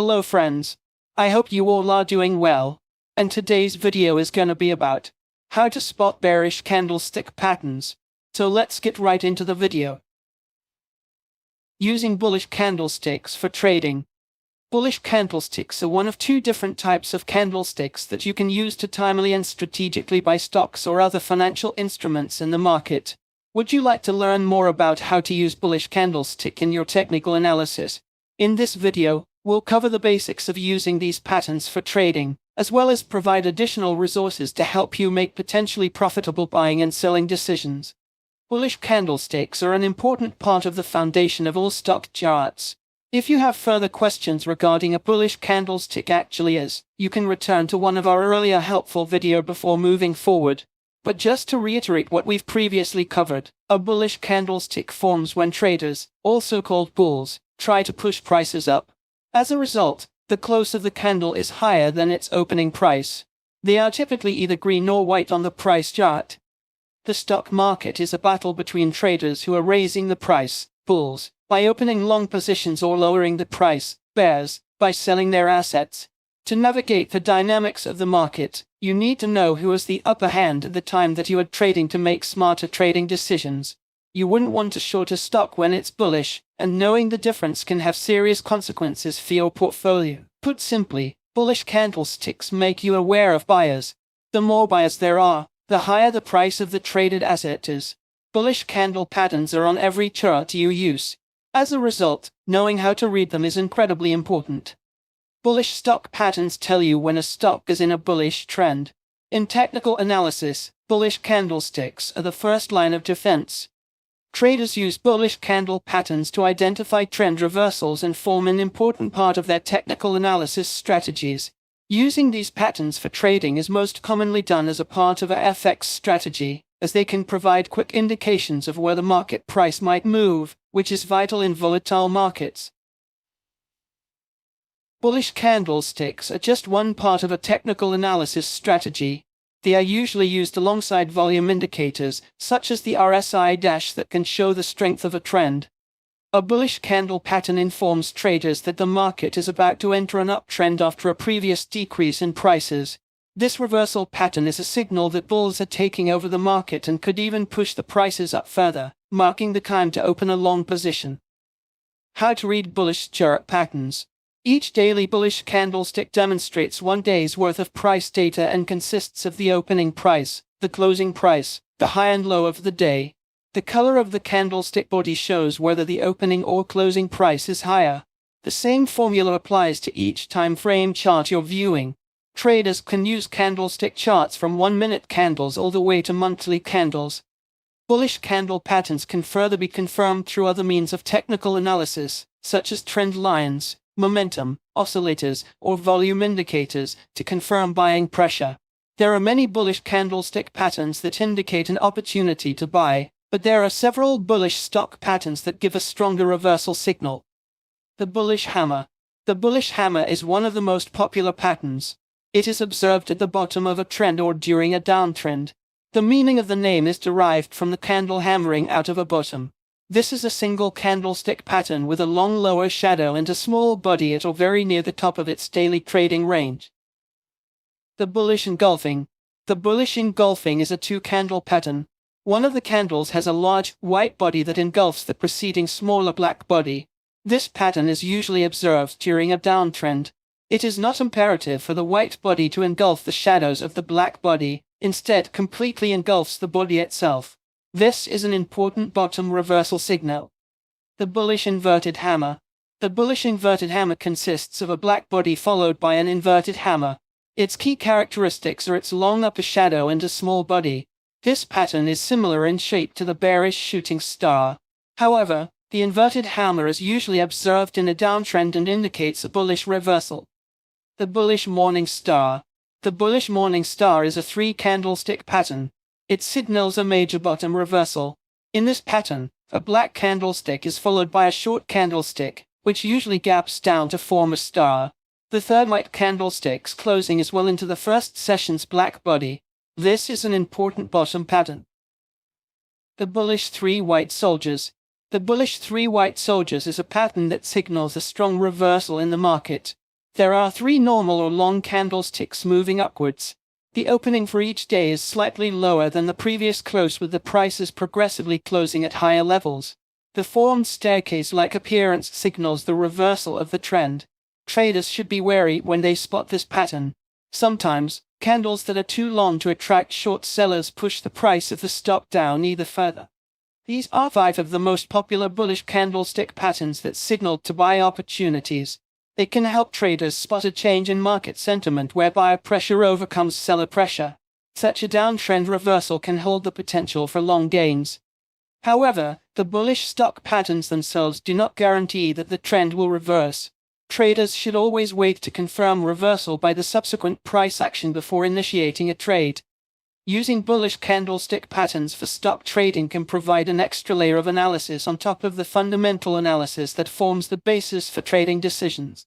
Hello friends. I hope you all are doing well. And today's video is gonna be about how to spot bearish candlestick patterns. So let's get right into the video. Using bullish candlesticks for trading. Bullish candlesticks are one of two different types of candlesticks that you can use to timely and strategically buy stocks or other financial instruments in the market. Would you like to learn more about how to use bullish candlestick in your technical analysis? In this video, we'll cover the basics of using these patterns for trading, as well as provide additional resources to help you make potentially profitable buying and selling decisions. Bullish candlesticks are an important part of the foundation of all stock charts. If you have further questions regarding a bullish candlestick actually is, you can return to one of our earlier helpful video before moving forward. But just to reiterate what we've previously covered, a bullish candlestick forms when traders, also called bulls, try to push prices up. As a result, the close of the candle is higher than its opening price. They are typically either green or white on the price chart. The stock market is a battle between traders who are raising the price, bulls, by opening long positions or lowering the price, bears, by selling their assets. To navigate the dynamics of the market, you need to know who has the upper hand at the time that you are trading to make smarter trading decisions. You wouldn't want to short a stock when it's bullish, and knowing the difference can have serious consequences for your portfolio. Put simply, bullish candlesticks make you aware of buyers. The more buyers there are, the higher the price of the traded asset is. Bullish candle patterns are on every chart you use. As a result, knowing how to read them is incredibly important. Bullish stock patterns tell you when a stock is in a bullish trend. In technical analysis, bullish candlesticks are the first line of defense. Traders use bullish candle patterns to identify trend reversals and form an important part of their technical analysis strategies. Using these patterns for trading is most commonly done as a part of a FX strategy, as they can provide quick indications of where the market price might move, which is vital in volatile markets. Bullish candlesticks are just one part of a technical analysis strategy. They are usually used alongside volume indicators, such as the RSI dash that can show the strength of a trend. A bullish candle pattern informs traders that the market is about to enter an uptrend after a previous decrease in prices. This reversal pattern is a signal that bulls are taking over the market and could even push the prices up further, marking the time to open a long position. How to read bullish chart patterns. Each daily bullish candlestick demonstrates 1 day's worth of price data and consists of the opening price, the closing price, the high and low of the day. The color of the candlestick body shows whether the opening or closing price is higher. The same formula applies to each time frame chart you're viewing. Traders can use candlestick charts from 1-minute candles all the way to monthly candles. Bullish candle patterns can further be confirmed through other means of technical analysis, such as trend lines, momentum, oscillators, or volume indicators, to confirm buying pressure. There are many bullish candlestick patterns that indicate an opportunity to buy, but there are several bullish stock patterns that give a stronger reversal signal. The bullish hammer. The bullish hammer is one of the most popular patterns. It is observed at the bottom of a trend or during a downtrend. The meaning of the name is derived from the candle hammering out of a bottom. This is a single candlestick pattern with a long lower shadow and a small body at or very near the top of its daily trading range. The bullish engulfing. The bullish engulfing is a two-candle pattern. One of the candles has a large, white body that engulfs the preceding smaller black body. This pattern is usually observed during a downtrend. It is not imperative for the white body to engulf the shadows of the black body, instead completely engulfs the body itself. This is an important bottom reversal signal. The bullish inverted hammer. The bullish inverted hammer consists of a black body followed by an inverted hammer. Its key characteristics are its long upper shadow and a small body. This pattern is similar in shape to the bearish shooting star. However, the inverted hammer is usually observed in a downtrend and indicates a bullish reversal. The bullish morning star. The bullish morning star is a 3-candlestick pattern. It signals a major bottom reversal. In this pattern, a black candlestick is followed by a short candlestick, which usually gaps down to form a star. The third white candlestick's closing is well into the first session's black body. This is an important bottom pattern. The bullish 3 white soldiers. The bullish 3 white soldiers is a pattern that signals a strong reversal in the market. There are 3 normal or long candlesticks moving upwards. The opening for each day is slightly lower than the previous close, with the prices progressively closing at higher levels. The formed staircase-like appearance signals the reversal of the trend. Traders should be wary when they spot this pattern. Sometimes, candles that are too long to attract short sellers push the price of the stock down either further. These are 5 of the most popular bullish candlestick patterns that signal to buy opportunities. They can help traders spot a change in market sentiment where buyer pressure overcomes seller pressure. Such a downtrend reversal can hold the potential for long gains. However, the bullish stock patterns themselves do not guarantee that the trend will reverse. Traders should always wait to confirm reversal by the subsequent price action before initiating a trade. Using bullish candlestick patterns for stock trading can provide an extra layer of analysis on top of the fundamental analysis that forms the basis for trading decisions.